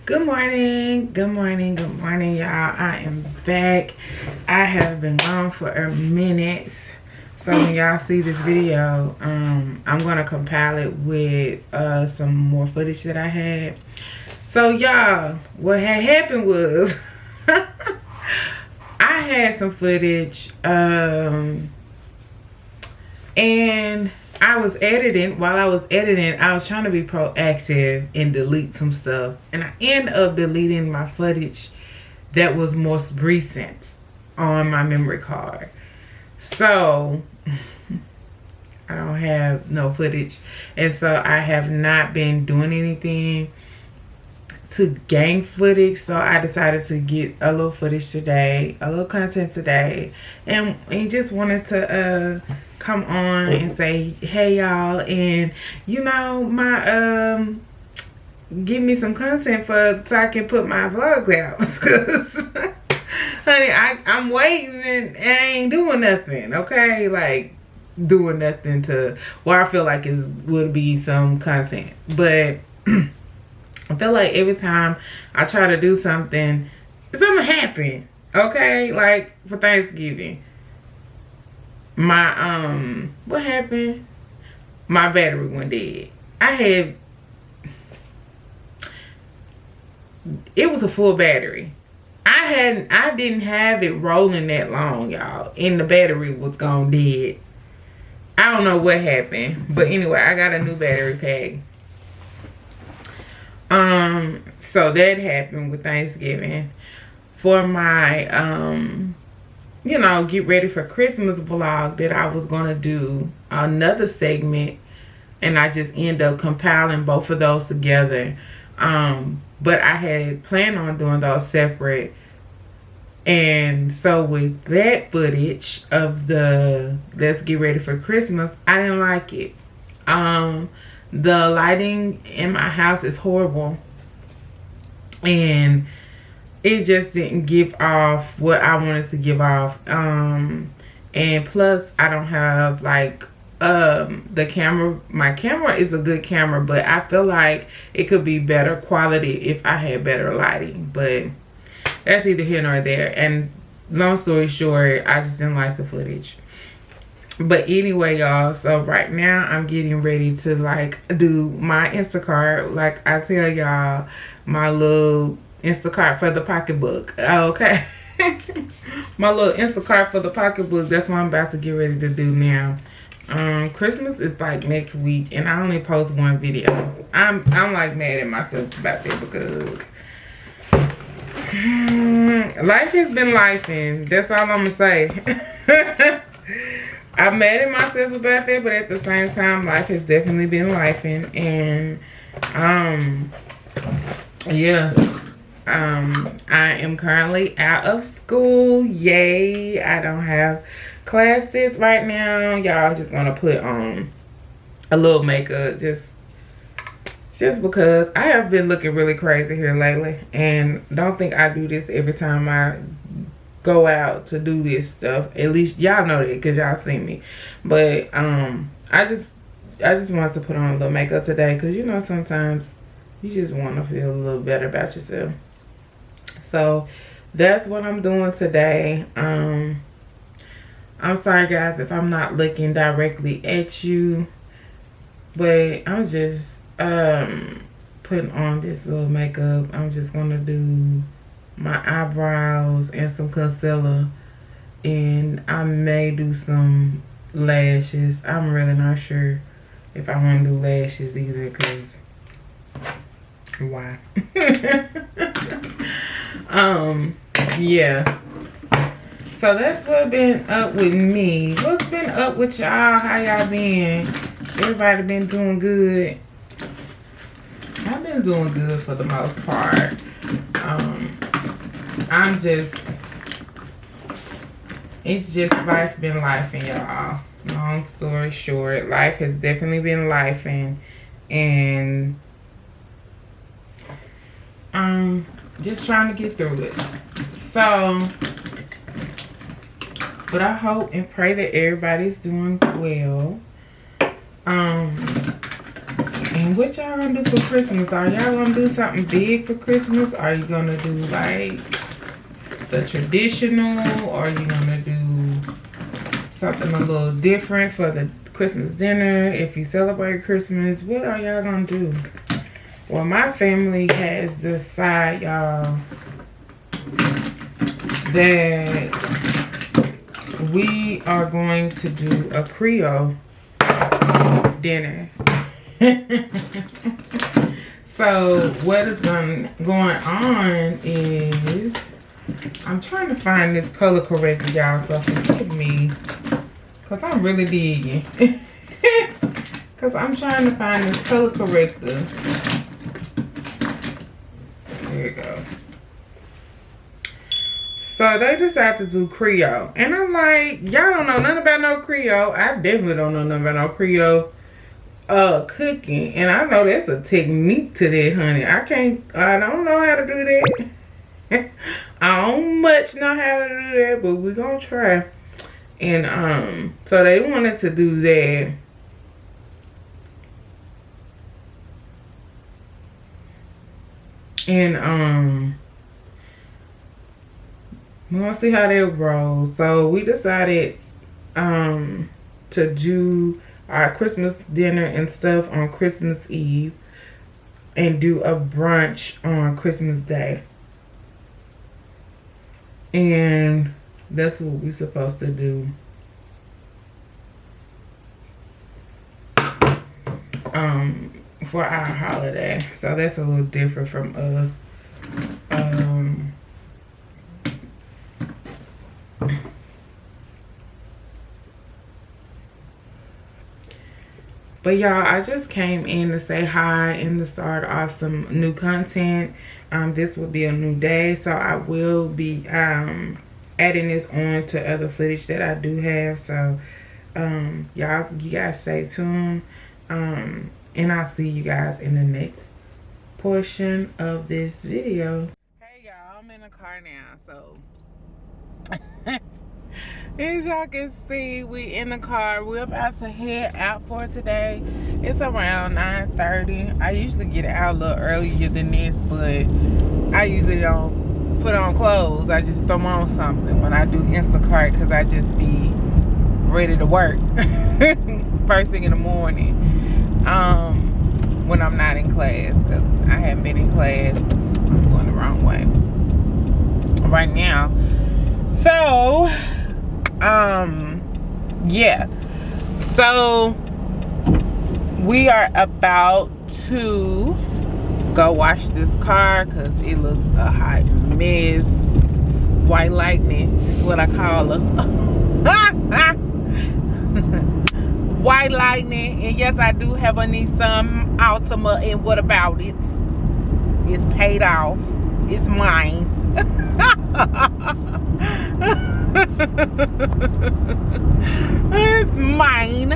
Good morning, good morning, good morning, y'all. I am back. I have been gone for a minute. So when y'all see this video, I'm gonna compile it with some more footage that I had. So y'all, what had happened was I had some footage and I was editing. While I was editing, I was trying to be proactive and delete some stuff. And I ended up deleting my footage that was most recent on my memory card. So I don't have no footage. And so I have not been doing anything to gain footage. So I decided to get a little footage today, a little content today. And just wanted to come on and say, hey y'all, and you know, my give me some content so I can put my vlogs out. Cause honey, I'm waiting and I ain't doing nothing, okay? Like doing nothing to where I feel like it would be some content. But I feel like every time I try to do something happen, okay? Like for Thanksgiving, my what happened? My battery went dead. It was a full battery. I didn't have it rolling that long, y'all, and the battery was gone dead. I don't know what happened, but anyway, I got a new battery pack. So that happened with Thanksgiving. For my you know, get ready for Christmas vlog that I was gonna do another segment, and I just end up compiling both of those together. But I had planned on doing those separate. And so with that footage of the let's get ready for Christmas, I didn't like it. The lighting in my house is horrible, and it just didn't give off what I wanted to give off. And plus I don't have like the camera. My camera is a good camera, but I feel like it could be better quality if I had better lighting. But that's either here nor there. And long story short, I just didn't like the footage. But anyway, y'all, so right now I'm getting ready to like do my Instacart. Like I tell y'all, my little Instacart for the pocketbook. Okay. My little Instacart for the pocketbook. That's what I'm about to get ready to do now. Christmas is like next week, and I only post one video. I'm like mad at myself about that because life has been lifing. That's all I'm gonna say. I'm mad at myself about that, but at the same time, life has definitely been lifing. And yeah, I am currently out of school. Yay! I don't have classes right now, y'all. I'm just gonna put on a little makeup just because I have been looking really crazy here lately, and don't think I do this every time I go out to do this stuff. At least y'all know that because y'all seen me. But I just wanted to put on a little makeup today because, you know, sometimes you just want to feel a little better about yourself. So that's what I'm doing today. I'm sorry guys if I'm not looking directly at you, but I'm just putting on this little makeup. I'm just gonna do my eyebrows and some concealer, and I may do some lashes. I'm really not sure if I want to do lashes either, because why? Yeah, so that's what's been up with me. What's been up with y'all? How y'all been? Everybody been doing good? I've been doing good for the most part. It's just life been lifing, y'all. Long story short, life has definitely been lifing, and just trying to get through it. So, but I hope and pray that everybody's doing well. And what y'all gonna do for Christmas? Are y'all gonna do something big for Christmas? Are you gonna do like the traditional? Or are you gonna do something a little different for the Christmas dinner? If you celebrate Christmas, what are y'all gonna do? Well, my family has decided, y'all, that we are going to do a Creole dinner. So what is going on is, I'm trying to find this color corrector, y'all, so forgive me, because I'm really digging. Because I'm trying to find this color corrector. There you go. So they decided to do Creole. And I'm like, y'all don't know nothing about no Creole. I definitely don't know nothing about no Creole cooking. And I know there's a technique to that, honey. I don't know how to do that. I don't much know how to do that, but we're gonna try. And so they wanted to do that. And we're gonna see how that rolls. So we decided to do our Christmas dinner and stuff on Christmas Eve and do a brunch on Christmas Day. And that's what we're supposed to do. For our holiday. So that's a little different from us. But y'all, I just came in to say hi and to start off some new content. This will be a new day, so I will be adding this on to other footage that I do have. So you guys stay tuned. And I'll see you guys in the next portion of this video. Hey y'all, I'm in the car now, so as y'all can see, we in the car. We're about to head out for today. It's around 9:30. I usually get out a little earlier than this, but I usually don't put on clothes. I just throw on something when I do Instacart, because I just be ready to work first thing in the morning. When I'm not in class, because I haven't been in class. I'm going the wrong way right now. So yeah, so we are about to go wash this car because it looks a hot mess. White lightning is what I call her. White lightning. And yes, I do have a Nissan Altima, and what about it? It's paid off. It's mine. It's mine.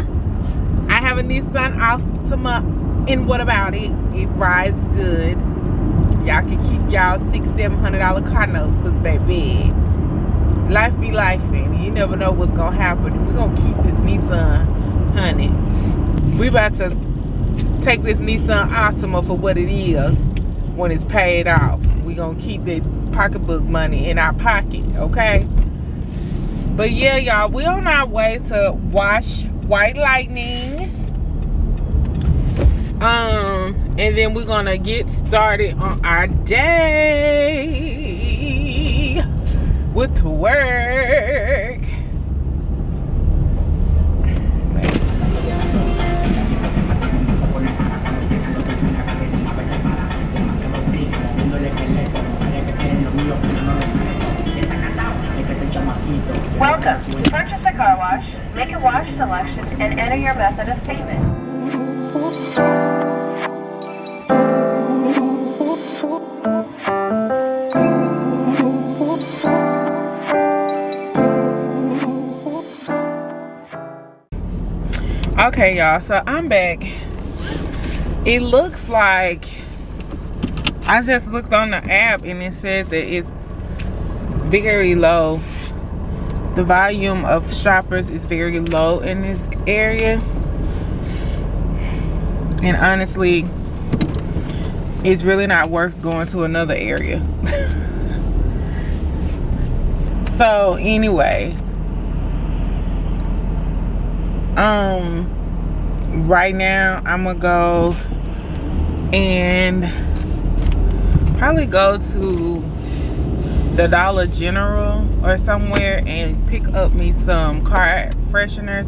I have a Nissan Altima, and what about it? It rides good. Y'all can keep y'all $600-700 car notes, because baby, life be life, and you never know what's gonna happen. We're gonna keep this Nissan, honey. We about to take this Nissan Altima for what it is when it's paid off. We gonna keep the pocketbook money in our pocket, okay? But yeah, y'all, we're on our way to wash White Lightning. And then we're gonna get started on our day with work. Welcome. Purchase a car wash, make a wash selection, and enter your method of payment. Okay, y'all, so I'm back. It looks like I just looked on the app and it says that it's very low. The volume of shoppers is very low in this area. And honestly, it's really not worth going to another area. So anyways, right now I'm gonna go and probably go to the Dollar General or somewhere and pick up me some car fresheners,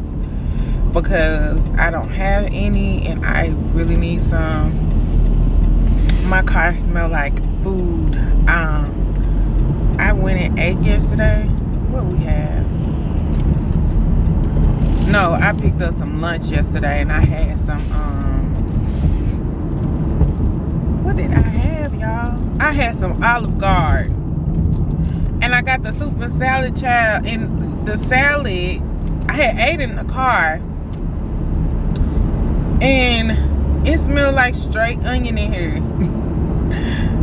because I don't have any and I really need some. My car smell like food. I went and ate yesterday. What we have? No, I picked up some lunch yesterday and I had some what did I have, y'all? I had some Olive Garden. And I got the soup and salad, child. And the salad, I had ate in the car. And it smelled like straight onion in here.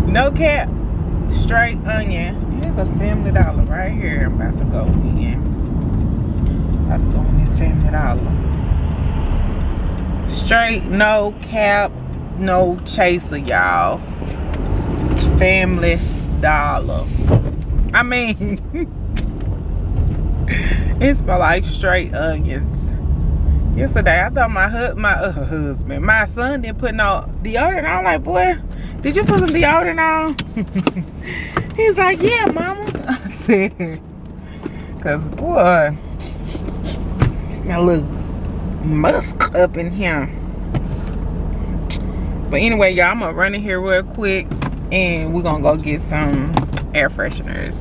No cap, straight onion. Here's a Family Dollar right here. I'm about to go in. Let's go in this Family Dollar. Straight, no cap, no chaser, y'all. Family Dollar. I mean, it smells like straight onions. Yesterday, I thought my husband, my son didn't put no deodorant on. I'm like, boy, did you put some deodorant on? He's like, yeah, mama. I said, cause boy, smell a little musk up in here. But anyway, y'all, I'm gonna run in here real quick and we're gonna go get some air fresheners.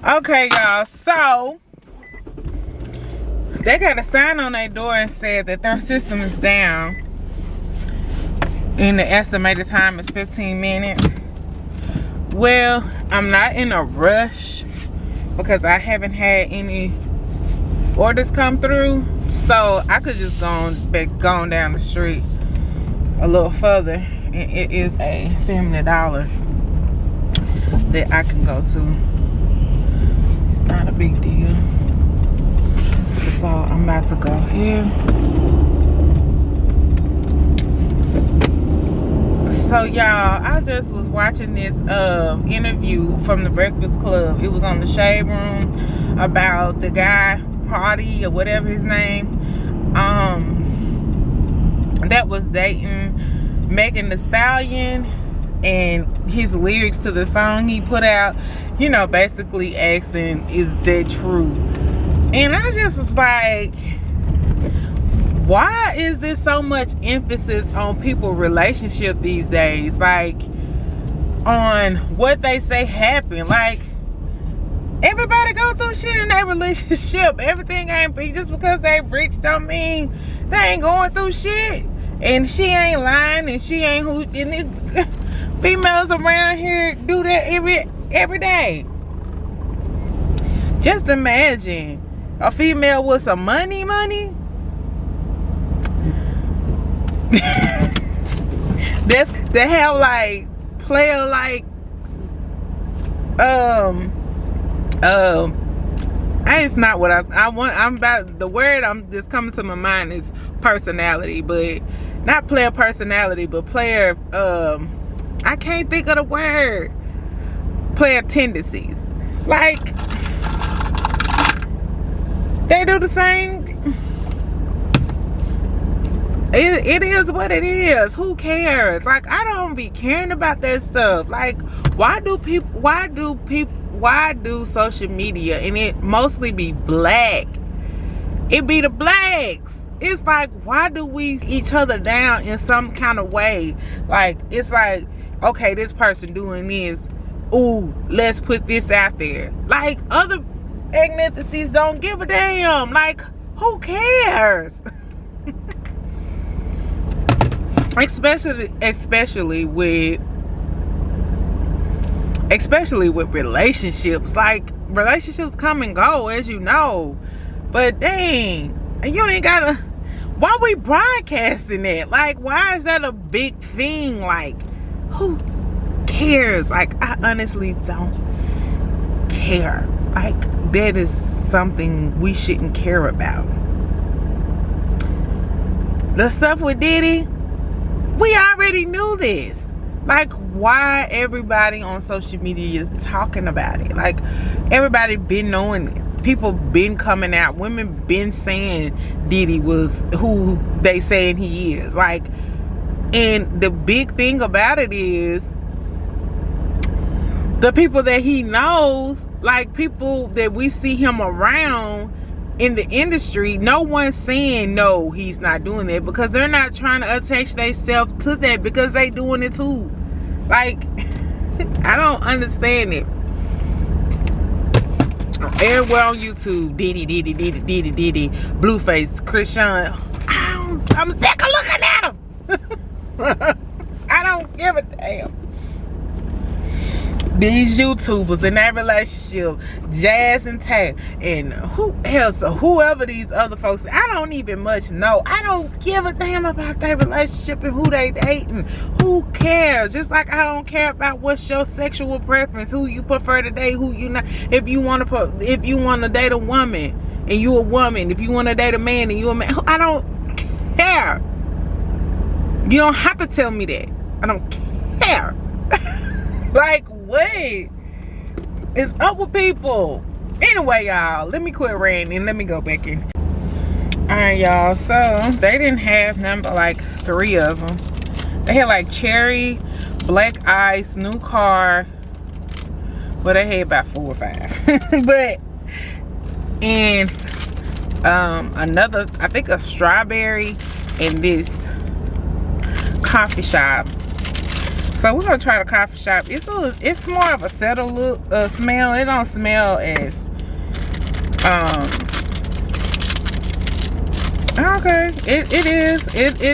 Okay, y'all, so they got a sign on their door and said that their system is down and the estimated time is 15 minutes. Well, I'm not in a rush because I haven't had any orders come through, so I could just go down the street a little further and it is a Family Dollar that I can go to. It's not a big deal. So I'm about to go here. So y'all, I just was watching this interview from the Breakfast Club. It was on the Shade Room about the guy Party or whatever his name, that was dating Megan Thee Stallion, and his lyrics to the song he put out, you know, basically asking, is that true? And I just was like, why is there so much emphasis on people's relationship these days? Like, on what they say happened. Like, everybody go through shit in their relationship. Everything ain't be just because they rich don't mean they ain't going through shit. And she ain't lying, and she ain't who. And females around here do that every day. Just imagine a female with some money. They have like player like it's not what I want. I'm about the word I'm just coming to my mind is personality, but not player personality, but player I can't think of the word. Player tendencies. Like, they do the same. It is what it is. Who cares? Like, I don't be caring about that stuff. Like, why do social media, and it mostly be black, it be the blacks, it's like, why do we each other down in some kind of way? Like, it's like, okay, this person doing this, ooh, let's put this out there. Like, other ethnicities don't give a damn. Like, who cares? especially with relationships. Like, relationships come and go, as you know, but dang, you ain't gotta. Why we broadcasting it? Like, why is that a big thing? Like, who cares? cares? Like, I honestly don't care. Like, that is something we shouldn't care about. The stuff with Diddy, we already knew this. Like, why everybody on social media is talking about it? Like, everybody been knowing this. People been coming out. Women been saying Diddy was who they saying he is. Like, and the big thing about it is the people that he knows, like people that we see him around in the industry, no one's saying no, he's not doing that, because they're not trying to attach themselves to that, because they doing it too. Like, I don't understand it. Everywhere on YouTube, Diddy, Blueface, Christian. I'm sick of looking at him. I don't give a damn. These YouTubers in that relationship, Jazz and Tay, and who else, whoever these other folks, I don't even much know. I don't give a damn about their relationship and who they dating. Who cares? Just like I don't care about what's your sexual preference, who you prefer to date, who you not. If you want to date a woman and you a woman, if you want to date a man and you a man, I don't care. You don't have to tell me that. I don't care. Like, what is up with people? Anyway, y'all, let me quit ranting and let me go back in. Alright, y'all, so they didn't have number like 3 of them. They had like cherry, black ice, new car. Well, they had about 4 or 5. But and another, I think a strawberry, and this coffee shop. So we're gonna try the coffee shop. It's more of a settled look, smell. It don't smell as okay. It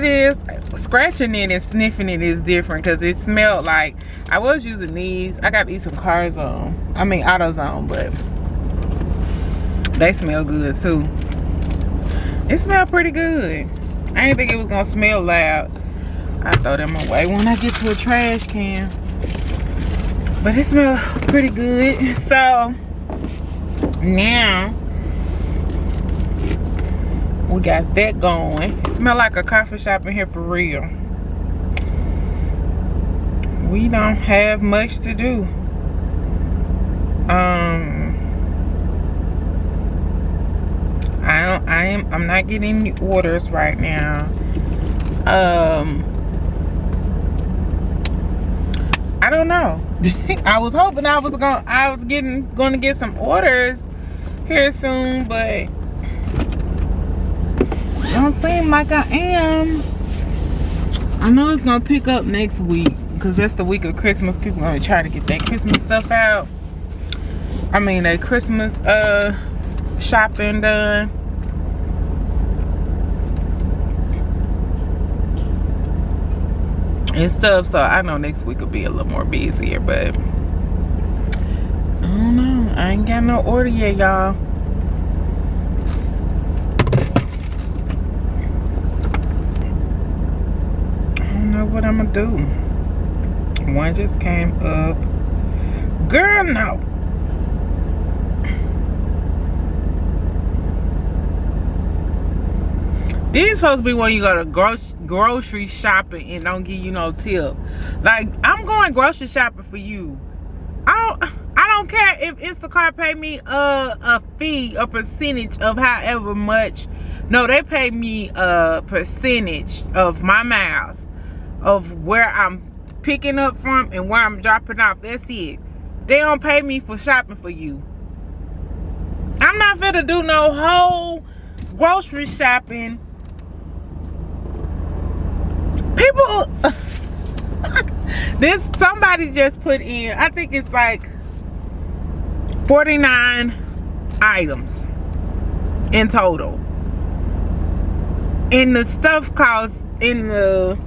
is. Scratching it and sniffing it is different, because it smelled like, I was using these. I got these from AutoZone, but they smell good too. It smelled pretty good. I didn't think it was gonna smell loud. I throw them away when I get to a trash can. But it smells pretty good. So now we got that going. It smells like a coffee shop in here for real. We don't have much to do. I'm not getting any orders right now. I don't know. I was hoping I was gonna get some orders here soon, but don't seem like I am. I know it's gonna pick up next week, because that's the week of Christmas. People gonna try to get that Christmas stuff out. I mean, that Christmas shopping done. And stuff, so I know next week will be a little more busier, but I don't know. I ain't got no order yet, y'all. I don't know what I'm gonna do. One just came up. Girl, no. These supposed to be when you go to grocery shopping and don't give you no tip. Like, I'm going grocery shopping for you. I don't care if Instacart pay me a fee, a percentage of however much. No, they pay me a percentage of my miles, of where I'm picking up from and where I'm dropping off. That's it. They don't pay me for shopping for you. I'm not finna do no whole grocery shopping. People, somebody just put in, I think it's like 49 items in total. And the stuff costs, in the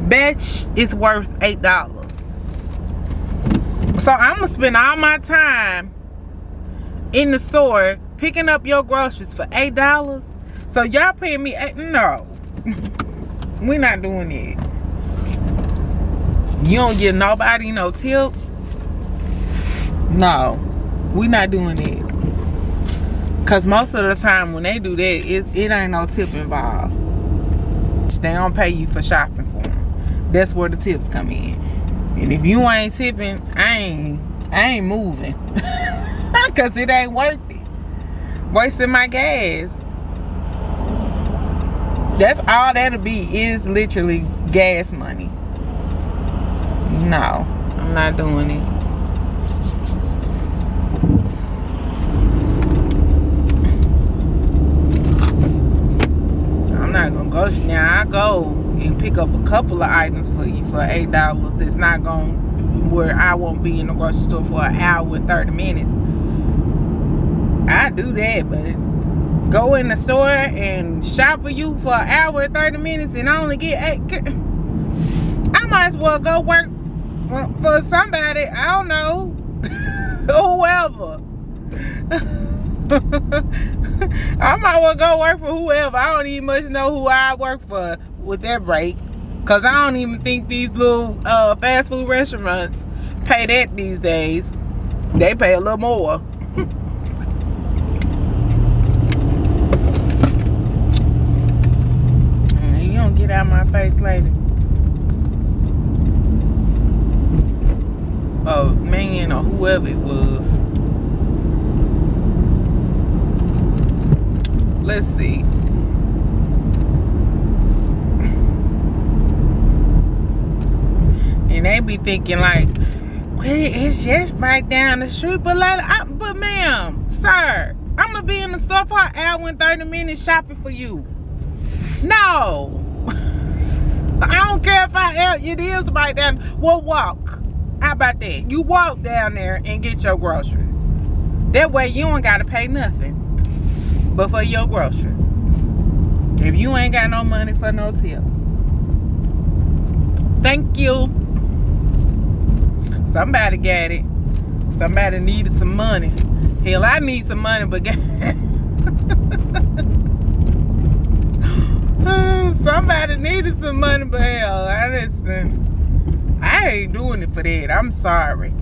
batch, is worth $8. So I'm gonna spend all my time in the store picking up your groceries for $8. So y'all paying me $8? No. We're not doing it. You don't give nobody no tip? No, we not doing that. Cause most of the time when they do that, it ain't no tip involved. They don't pay you for shopping for them. That's where the tips come in. And if you ain't tipping, I ain't moving. Cause it ain't worth it. Wasting my gas. That's all that'll be, is literally gas money. No, I'm not doing it. I'm not gonna go. Now I go and pick up a couple of items for you for $8. That's not gonna, where I won't be in the grocery store for an hour and 30 minutes. I do that, but go in the store and shop for you for an hour and 30 minutes and I only get 8. I might as well go work for somebody, I don't know, whoever. I might well go work for whoever. I don't even much know who I work for with that break. Cause I don't even think these little fast food restaurants pay that these days. They pay a little more. You don't get out of my face, lady. Oh man, or whoever it was. Let's see. And they be thinking like, well, it's just right down the street. But like, but ma'am, sir, I'm gonna be in the store for an hour and 30 minutes shopping for you. No. I don't care if it is right down. Well, walk. How about that? You walk down there and get your groceries. That way you don't gotta pay nothing but for your groceries. If you ain't got no money for no tip. Thank you. Somebody got it. Somebody needed some money. Hell, I need some money, but somebody needed some money, but hell, I ain't doing it for that. I'm sorry.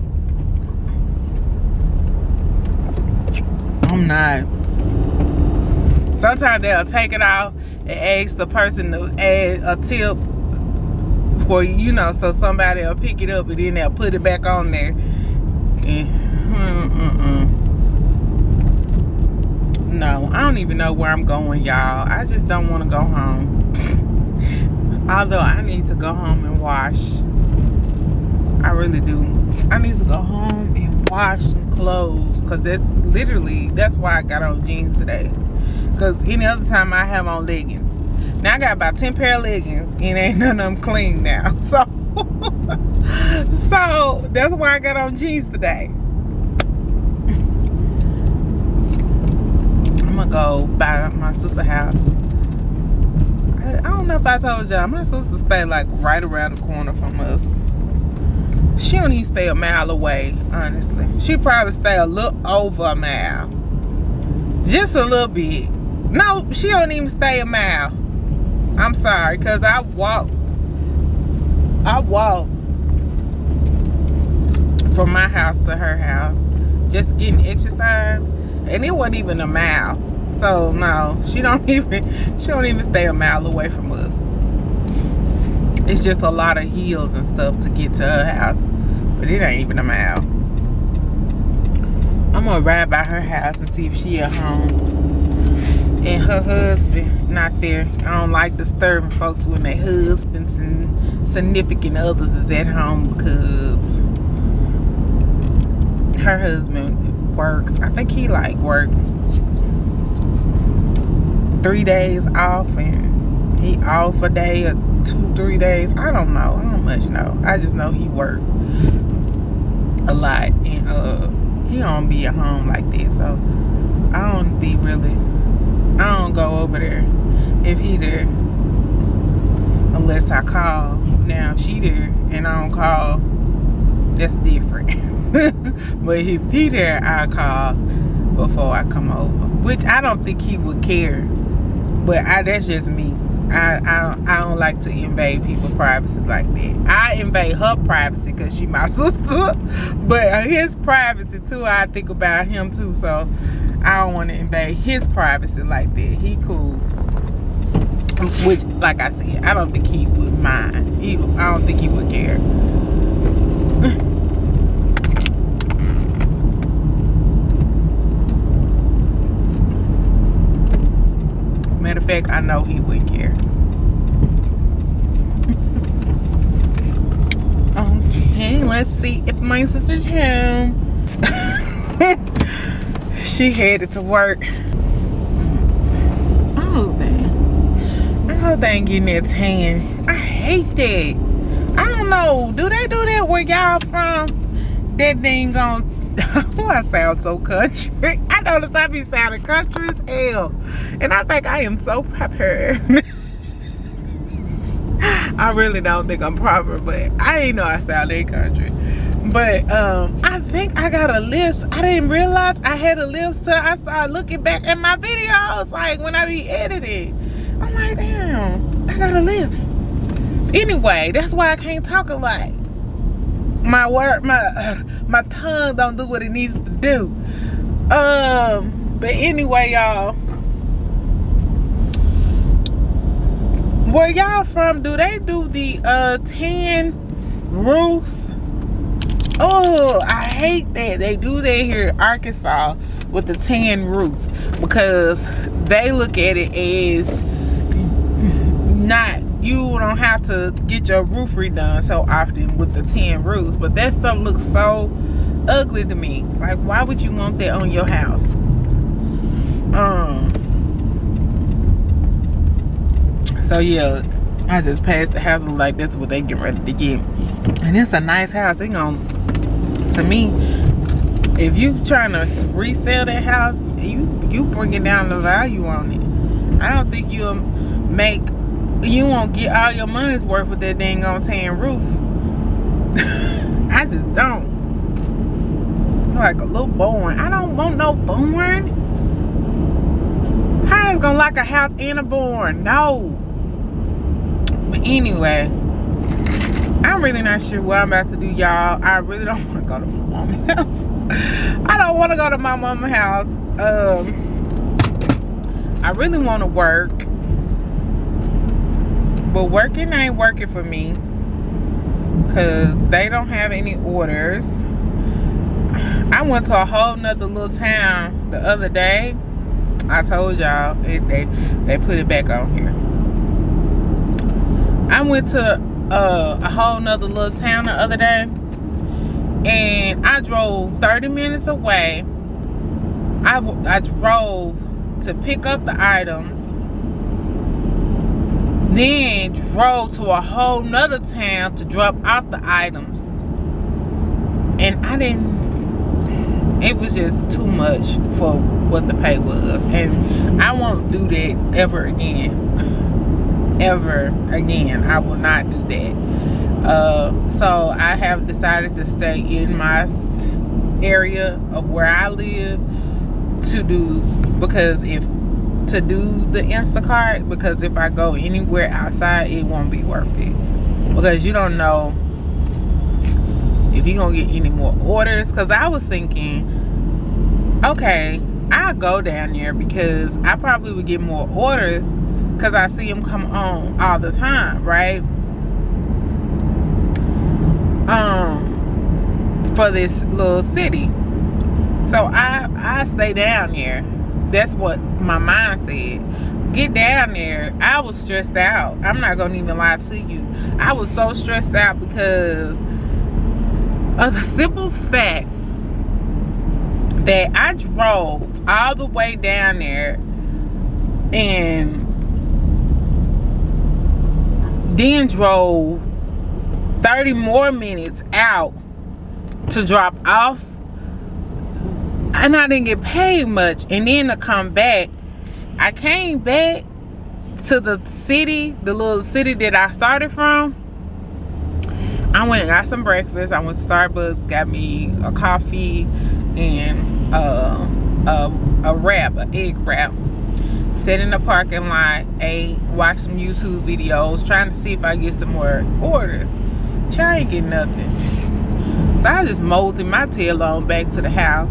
I'm not. Sometimes they'll take it off and ask the person to add a tip for, you know, so somebody will pick it up and then they'll put it back on there. No, I don't even know where I'm going, y'all. I just don't want to go home. Although I need to go home and wash. I really do. I need to go home and wash some clothes. Because that's why I got on jeans today. Because any other time I have on leggings. Now I got about 10 pair of leggings and ain't none of them clean now. So that's why I got on jeans today. I'm gonna go by my sister's house. I don't know if I told y'all, my sister stay like right around the corner from us. She don't even stay a mile away, honestly. She probably stay a little over a mile. Just a little bit. No, she don't even stay a mile. I'm sorry, cause I walk from my house to her house, just getting exercise, and it wasn't even a mile. So no, she don't even stay a mile away from us. It's just a lot of hills and stuff to get to her house, but it ain't even a mile. I'm gonna ride by her house and see if she at home. And her husband not there. I don't like disturbing folks when their husbands and significant others is at home, because her husband works. I think he like work 3 days off and he off a day or 2-3 days. I don't know. I don't much know. I just know he worked a lot, and he don't be at home like that. So I don't go over there if he there unless I call. Now if she there and I don't call, that's different. But if he there, I call before I come over, which I don't think he would care, but that's just me. I don't like to invade people's privacy like that. I invade her privacy because she my sister, but his privacy too, I think about him too, so I don't want to invade his privacy like that. He cool, which, like I said, I don't think he would mind. I don't think he would care. Matter of fact, I know he wouldn't care. Okay, let's see if my sister's home. She headed to work. Oh, dang. I hope they ain't getting that tan. I hate that. I don't know. Do they do that where y'all from? That thing gon' oh, I sound so country. I notice I be sounding country as hell. And I think I am so prepared. I really don't think I'm proper, but I didn't know I sound that country. But I think I got a lift. I didn't realize I had a lift till I started looking back at my videos, like when I be editing. I'm like, damn, I got a lift. Anyway, that's why I can't talk a lot. My tongue don't do what it needs to do. But anyway, y'all, where y'all from? Do they do the tan roofs? Oh, I hate that they do that here in Arkansas with the tan roofs, because they look at it as not, you don't have to get your roof redone so often with the tan roofs, but that stuff looks so ugly to me. Like, why would you want that on your house? So yeah, I just passed the house, like that's what they getting ready to get, and it's a nice house. They gonna, to me, if you trying to resell that house, you bringing down the value on it. I don't think you won't get all your money's worth with that dang on tan roof. I just don't. Like a little boring. I don't want no boring. How is gonna like a house and a boring? No. But anyway, I'm really not sure what I'm about to do, y'all. I really don't want to go to my mama's house. I don't want to go to my mama's house. I really want to work, but working ain't working for me because they don't have any orders. I went to a whole nother little town the other day. I told y'all they put it back on here. I went to a whole nother little town the other day, and I drove 30 minutes away. I drove to pick up the items, then drove to a whole nother town to drop off the items, and it was just too much for what the pay was, and I won't do that ever again. Ever again, I will not do that. So I have decided to stay in my area of where I live to do the Instacart, because if I go anywhere outside, it won't be worth it, because you don't know if you're gonna get any more orders. Because I was thinking, okay, I'll go down there because I probably would get more orders because I see them come on all the time, right? For this little city. So I stay down there. That's what my mind said. Get down there. I was stressed out. I'm not gonna even lie to you. I was so stressed out because of the simple fact that I drove all the way down there and then drove 30 more minutes out to drop off, and I didn't get paid much. And then to come back, I came back to the city, the little city that I started from. I went and got some breakfast. I went to Starbucks, got me a coffee and a wrap, an egg wrap. sit in the parking lot, ate, watched some YouTube videos, trying to see if I get some more orders. I ain't get nothing. So I just molded my tail on back to the house.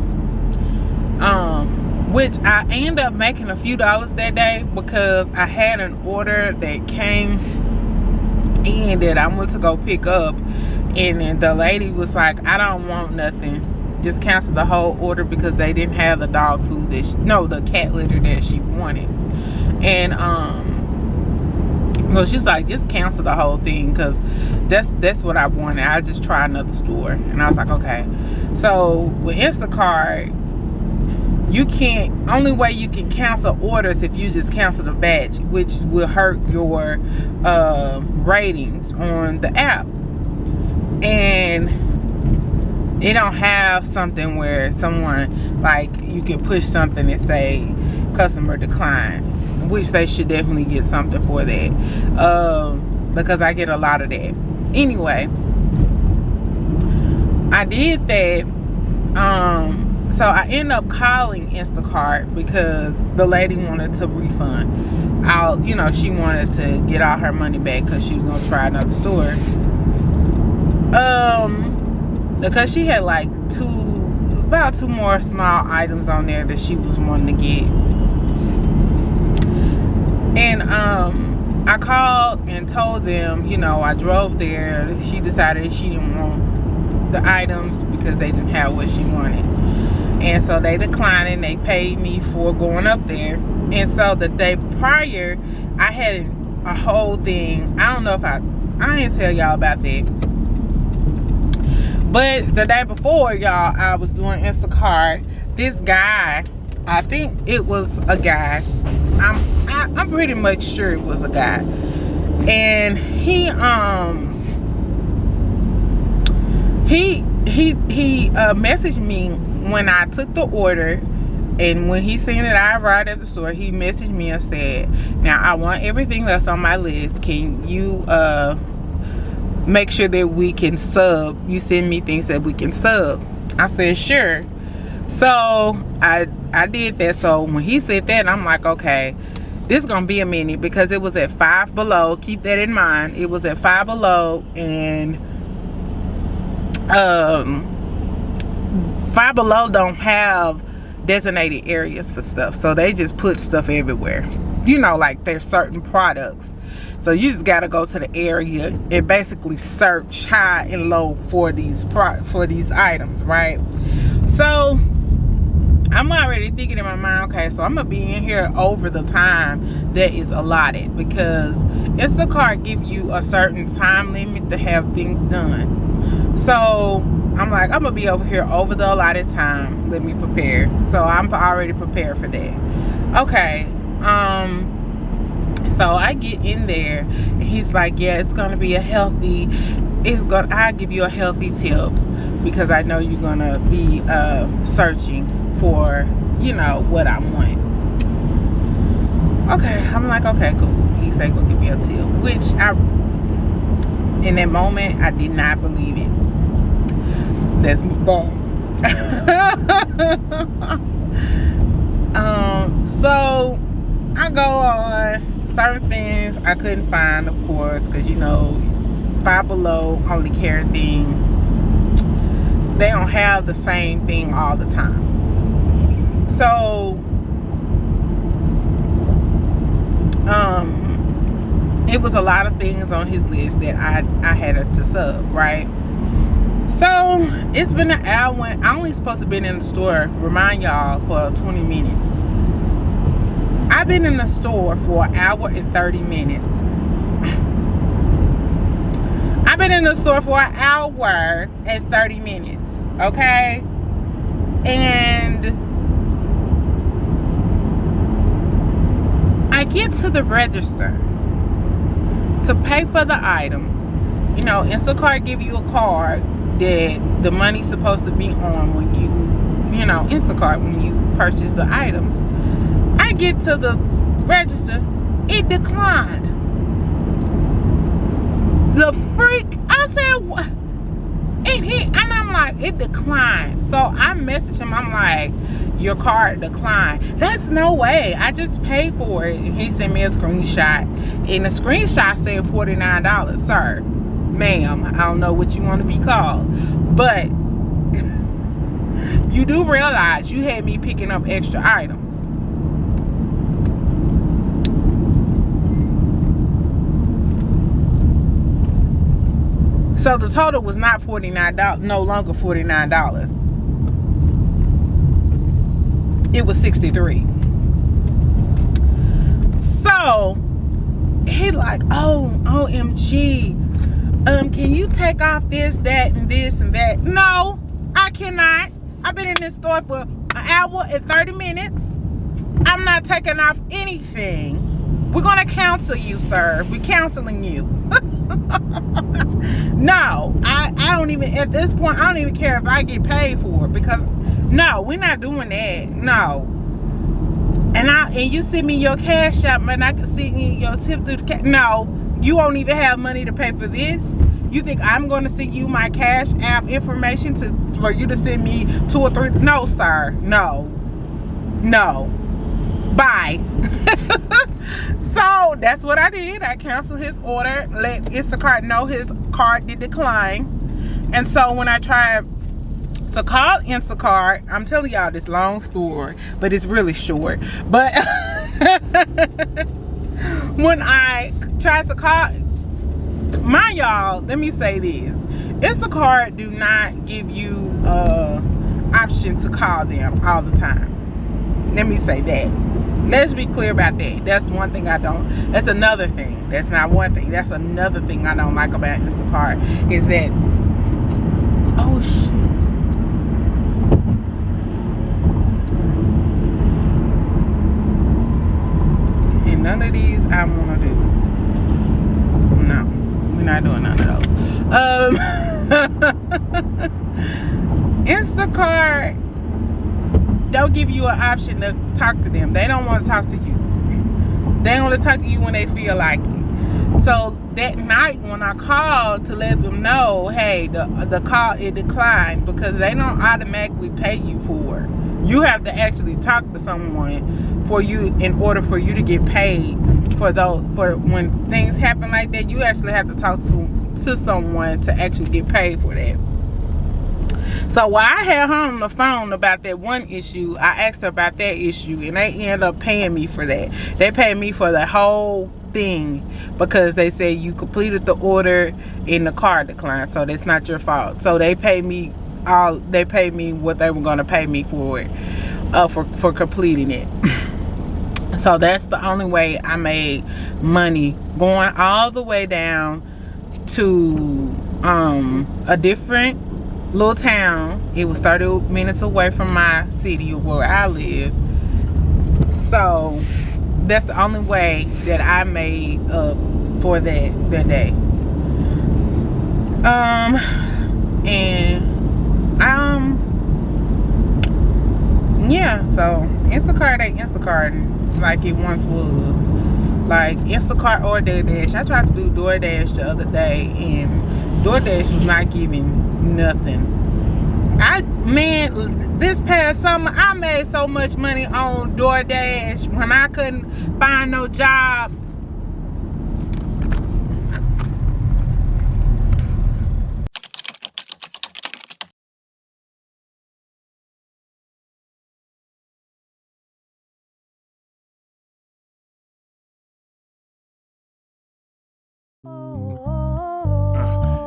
Which I ended up making a few dollars that day because I had an order that came in that I went to go pick up, and then the lady was like, I don't want nothing, just cancel the whole order, because they didn't have the dog food that the cat litter that she wanted. And well, she's like, just cancel the whole thing, because that's what I wanted. I just try another store. And I was like, okay. So with Instacart, you can't, only way you can cancel orders if you just cancel the batch, which will hurt your ratings on the app. And it don't have something where someone, like, you can push something and say customer decline, which they should definitely get something for that, because I get a lot of that. Anyway, I did that. So I ended up calling Instacart because the lady wanted to refund. She wanted to get all her money back because she was gonna try another store. Because she had like about two more small items on there that she was wanting to get. And I called and told them, I drove there. She decided she didn't want the items because they didn't have what she wanted. And so they declined, and they paid me for going up there. And so the day prior, I had a whole thing. I don't know if I didn't tell y'all about that. But the day before, y'all, I was doing Instacart. This guy, I think it was a guy. I'm pretty much sure it was a guy. And he messaged me when I took the order, and when he seen that I arrived at the store, he messaged me and said, now I want everything that's on my list. Can you make sure that we can sub? You send me things that we can sub. I said sure. So I did that. So when he said that, I'm like, okay, this is gonna be a minute, because it was at Five Below. Keep that in mind. It was at Five Below, and Five Below don't have designated areas for stuff, so they just put stuff everywhere. Like there's certain products, so you just gotta go to the area and basically search high and low for these items, right? So I'm already thinking in my mind, okay, so I'm gonna be in here over the time that is allotted, because Instacart give you a certain time limit to have things done. So I'm like, I'm gonna be over here over the allotted time. Let me prepare. So I'm already prepared for that. Okay. So I get in there, and he's like, yeah, it's gonna be I'll give you a healthy tip, because I know you're gonna be searching for what I want. Okay, I'm like, okay, cool. He said go give me a tip, which in that moment I did not believe it. Let's move on. So I go on certain things I couldn't find, of course, because Five Below only carry thing. They don't have the same thing all the time. So it was a lot of things on his list that I had to sub, right? So it's been an hour. I only supposed to be in the store, remind y'all, for 20 minutes. I've been in the store for an hour and 30 minutes. I've been in the store for an hour and 30 minutes, okay? And I get to the register to pay for the items. Instacart give you a card that the money's supposed to be on when you Instacart, when you purchase the items. I get to the register, it declined. The freak, I said, what? And I'm like, it declined. So I messaged him, I'm like, your card declined. That's no way. I just paid for it. He sent me a screenshot, and the screenshot said $49. Sir, ma'am, I don't know what you want to be called, but you do realize you had me picking up extra items. So the total was not $49, no longer $49. It was $63. So he like, oh, OMG, can you take off this, that, and this, and that? No, I cannot. I've been in this store for an hour and 30 minutes. I'm not taking off anything. We're gonna cancel you, sir. We're canceling you. No, I don't even, at this point, I don't even care if I get paid for it, because no, we're not doing that. No. And you send me your cash app, and I can send you your tip through the cash. No, you won't even have money to pay for this. You think I'm going to send you my cash app information for you to send me 2 or 3? No, sir. No. Bye. So that's what I did. I canceled his order, let Instacart know his card did decline. And so when I tried to call Instacart, I'm telling y'all this long story, but it's really short. But when I tried to call, mind y'all, let me say this. Instacart do not give you option to call them all the time. Let me say that. Let's be clear about that. That's one thing I don't. That's another thing. That's not one thing. That's another thing I don't like about Instacart is that, oh shit. And none of these I want to do. No, we're not doing none of those. Instacart don't give you an option to talk to them. They don't want to talk to you. They only talk to you when they feel like it. So that night when I called to let them know, hey, the call, it declined, because they don't automatically pay you for it. You have to actually talk to someone for you in order for you to get paid for those. For when things happen like that, you actually have to talk to someone to actually get paid for that. So while I had her on the phone about that one issue, I asked her about that issue, and they ended up paying me for that. They paid me for the whole thing because they said you completed the order and the card declined, so that's not your fault. So they paid me they paid me what they were going to pay me for it, for completing it. So that's the only way I made money, going all the way down to a different little town. It was 30 minutes away from my city where I live. So that's the only way that I made up for that day. Yeah, so Instacart ain't Instacarting like it once was. Like Instacart or DoorDash. I tried to do DoorDash the other day, and DoorDash was not giving nothing. Man, this past summer I made so much money on DoorDash when I couldn't find no job.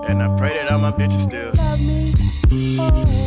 And I pray that all my bitches still love me.